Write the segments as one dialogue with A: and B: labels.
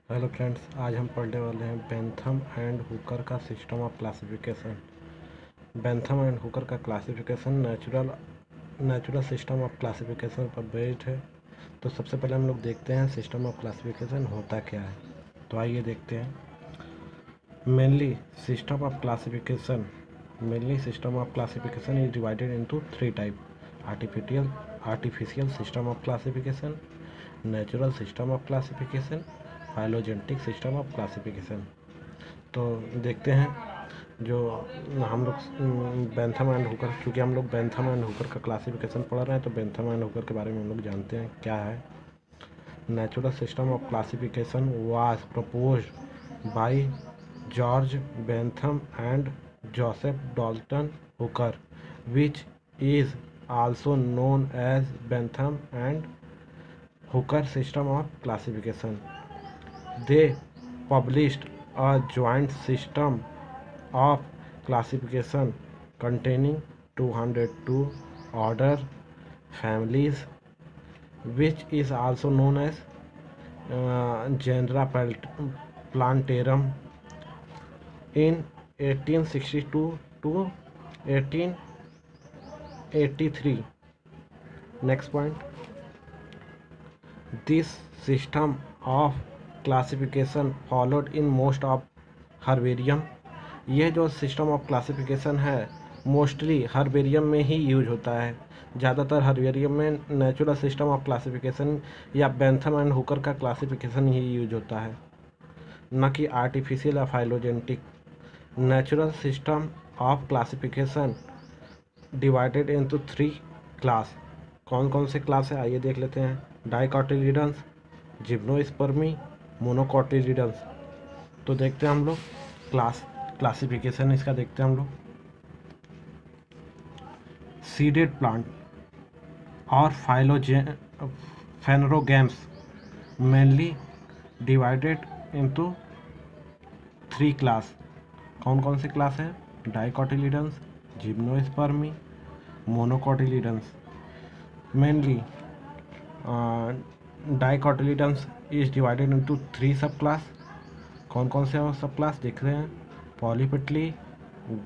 A: Hello friends, आज हम पढ़ने वाले हैं बेंथम एंड हुकर का system of classification. Bentham and Hooker का classification natural system of classification पर बेस्ड है। तो सबसे पहले हम लोग देखते हैं सिस्टम ऑफ क्लासिफिकेशन होता क्या है। तो आइए देखते हैं। Mainly system of classification is divided into three type: artificial system of classification, natural system of classification, phylogenetic system of classification. तो देखते हैं जो हम लोग बेंथम एंड हुकर, क्योंकि हम लोग बेंथम एंड हुकर का क्लासिफिकेशन पढ़ रहे हैं, तो बेंथम एंड हुकर के बारे में हम लोग जानते हैं क्या है। Natural system of classification was proposed by George Bentham and Joseph Dalton Hooker, which is also known as Bentham and Hooker system of classification. They published a joint system of classification containing 202 order families, which is also known as genera Plantarum, in 1862 to 1883. Next point. This system of classification followed in most of herbarium. यह जो system of classification है mostly herbarium में ही use होता है। ज़्यादातर herbarium में natural system of classification या Bentham and Hooker का क्लासिफिकेशन ही यूज होता है, न कि आर्टिफिशियल या phylogenetic. Natural system of classification divided into three class. कौन कौन से क्लास है आइए देख लेते हैं। डाइकोटिलिडन्स, जिम्नोस्पर्मी, मोनोकोटिलिडन्स। तो देखते हैं हम लोग क्लासिफिकेशन इसका देखते हैं हम लोग। सीडेड प्लांट और phanerogams mainly divided into three class. कौन कौन से क्लास है? Dicotyledons, gymnospermae, monocotyledons. Mainly dicotyledons is divided into three sub class. कौन कौन से सब क्लास देख रहे हैं? पॉलीपेटली,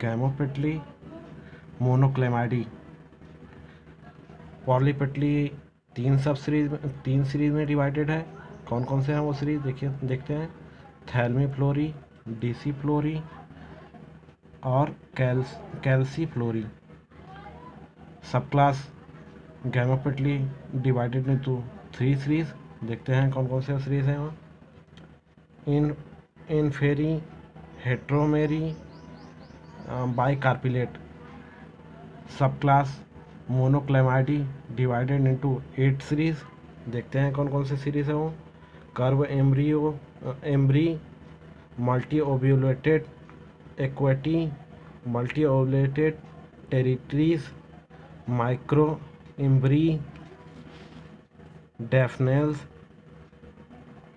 A: गैमोपेटली, मोनोक्लेमाइडी। पॉलीपेटली तीन सीरीज में डिवाइडेड है। कौन कौन से हैं वो सीरीज देखते हैं। थैल्मी फ्लोरी, डीसी फ्लोरी और calyciflorae. Sub class gamopetalae divided into three series. देखते हैं कौन कौन से सीरीज हैं वो। इनफेरी, heteromerae, bicarpellatae. Sub class monochlamydeae divided into 8 series. देखते हैं कौन कौन से सीरीज है वो। Curvembryeae, multiovulatae aquaticae, multiovulatae terrestres, microembryeae, daphnales,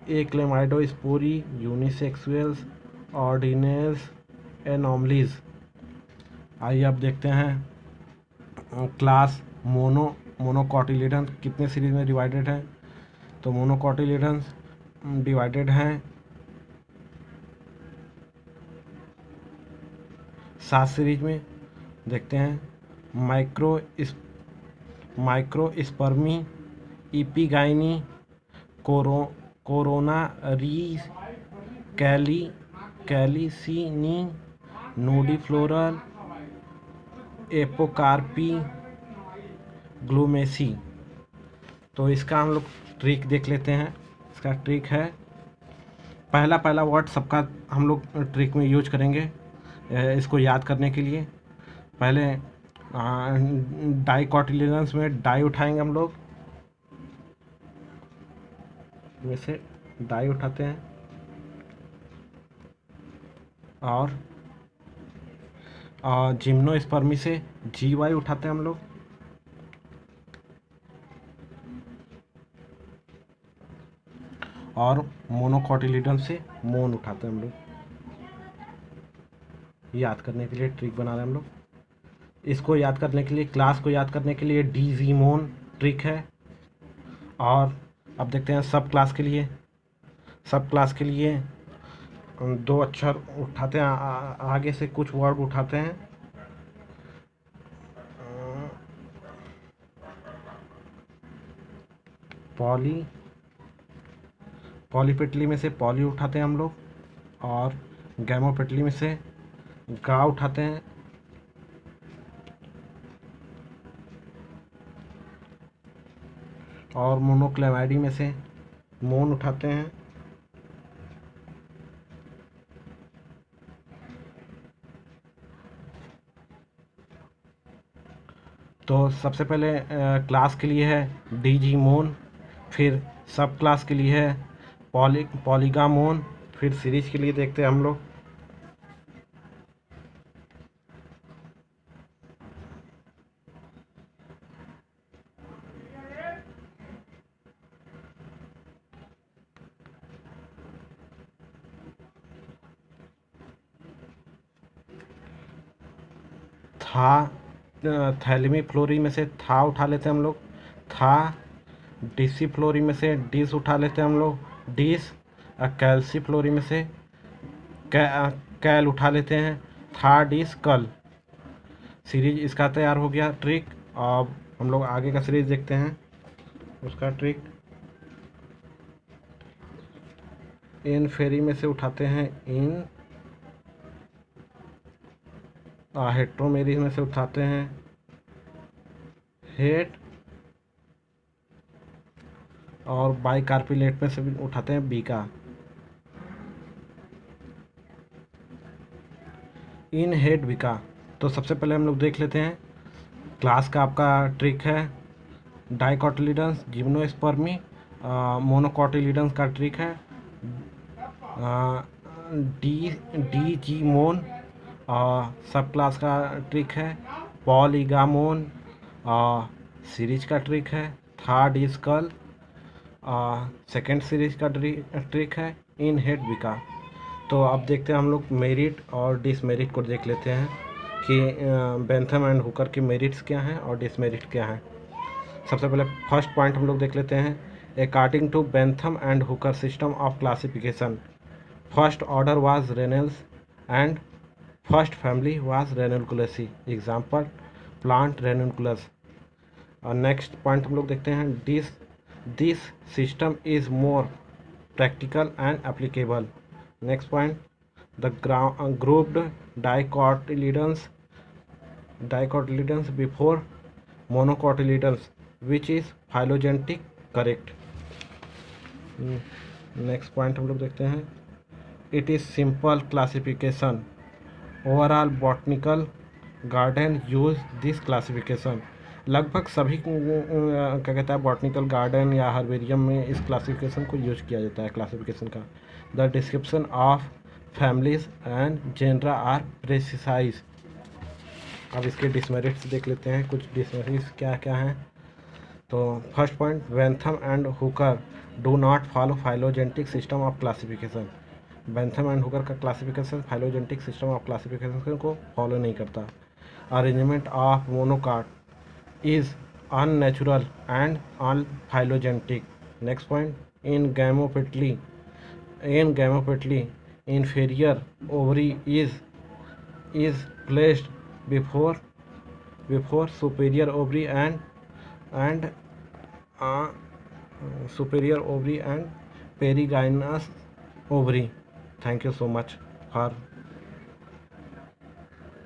A: achlamydosporeae, unisexuales, ordinales, anomalies. आइए अब देखते हैं क्लास मोनोकोटिलिडन्स कितने सीरीज में डिवाइडेड है। तो मोनोकोटिलिडन्स डिवाइडेड हैं 7 सीरीज में। देखते हैं माइक्रोस्पर्मी, इपिगाइनी, कोरोनारीज, कैलिसिनी, नोडीफ्लोरल, एपोकार्पी, ग्लूमेसी। तो इसका हम लोग ट्रिक देख लेते हैं। इसका ट्रिक है, पहला वर्ड सबका हम लोग ट्रिक में यूज करेंगे इसको याद करने के लिए। पहले डाइकोटिलिडन्स में डाई उठाएंगे हम लोग, में से डाई उठाते हैं और जिम्नोस्पर्मी से GY उठाते हैं हम लोग। और मोनोकोटिलिडन से मोन उठाते हैं हम लोग। याद करने के लिए ट्रिक बना रहे हैं हम लोग। इसको याद करने के लिए, क्लास को याद करने के लिए डीजीमोन ट्रिक है। और अब देखते हैं सब क्लास के लिए। सब क्लास के लिए दो अक्षर उठाते हैं, आगे से कुछ वर्ड उठाते हैं। पॉली, पॉलीपेटली में से पॉली उठाते हैं हम लोग, और गैमोपेटली में से गा उठाते हैं, और मोनोक्लेमाइडी में से मोन उठाते हैं। तो सबसे पहले क्लास के लिए है डिजीमोन, फिर सब क्लास के लिए है पॉलीगामोन, फिर सीरीज के लिए देखते हैं हम लोग। था, थैलेमी फ्लोरी में से था उठा लेते हैं हम लोग, था। डीसी फ्लोरी में से डिस उठा लेते हैं हम लोग, डिस। कैल्सी फ्लोरी में से कैल उठा लेते हैं, था डिस कल। सीरीज इसका तैयार हो गया ट्रिक। अब हम लोग आगे का सीरीज देखते हैं, उसका ट्रिक। इन फेरी में से उठाते हैं इन, हेट्रोमेरी में से उठाते हैं हेट, और बाइकार्पिलेट में से भी उठाते हैं बीका। In head Bika. तो सबसे पहले हम लोग देख लेते हैं क्लास का आपका ट्रिक है डाइकोटिलिडन्स जिम्नोस्पर्मी। मोनोकोटिलिडन्स का ट्रिक है डिजीमोन। सब क्लास का ट्रिक है पॉलीगामोन। सीरीज का ट्रिक है थर्ड स्कल। सेकेंड सीरीज का ट्रिक है इन हेड बिका। तो अब देखते हैं हम लोग मेरिट और डिसमेरिट को देख लेते हैं कि बेंथम एंड हुकर के मेरिट्स क्या हैं और डिसमेरिट क्या हैं। सबसे पहले फर्स्ट पॉइंट हम लोग देख लेते हैं। According to Bentham and Hooker system of classification, first order was ranales and first family was ranunculaceae. Example plant ranunculus. और नेक्स्ट पॉइंट हम लोग देखते हैं this system is more practical and applicable. Next point the grouped dicotyledons before monocotyledons which is phylogenetic correct। Next point हम लोग देखते हैं it is simple classification, overall botanical garden use this classification. लगभग सभी क्या कहता है बॉटनिकल गार्डन या हर्बेरियम में इस क्लासिफिकेशन को यूज किया जाता है क्लासिफिकेशन का। The description of families and genera are precise. अब इसके डिसमेरिट्स देख लेते हैं, कुछ डिसमेरिट्स क्या क्या हैं। तो first point Bentham and Hooker do not follow phylogenetic system of classification. Bentham and Hooker का classification phylogenetic system of classification को फॉलो नहीं करता। Arrangement of monocot is unnatural and unphylogenetic. Next point in gamopetalae inferior ovary is placed before superior ovary and superior ovary and perigynous ovary. Thank you so much for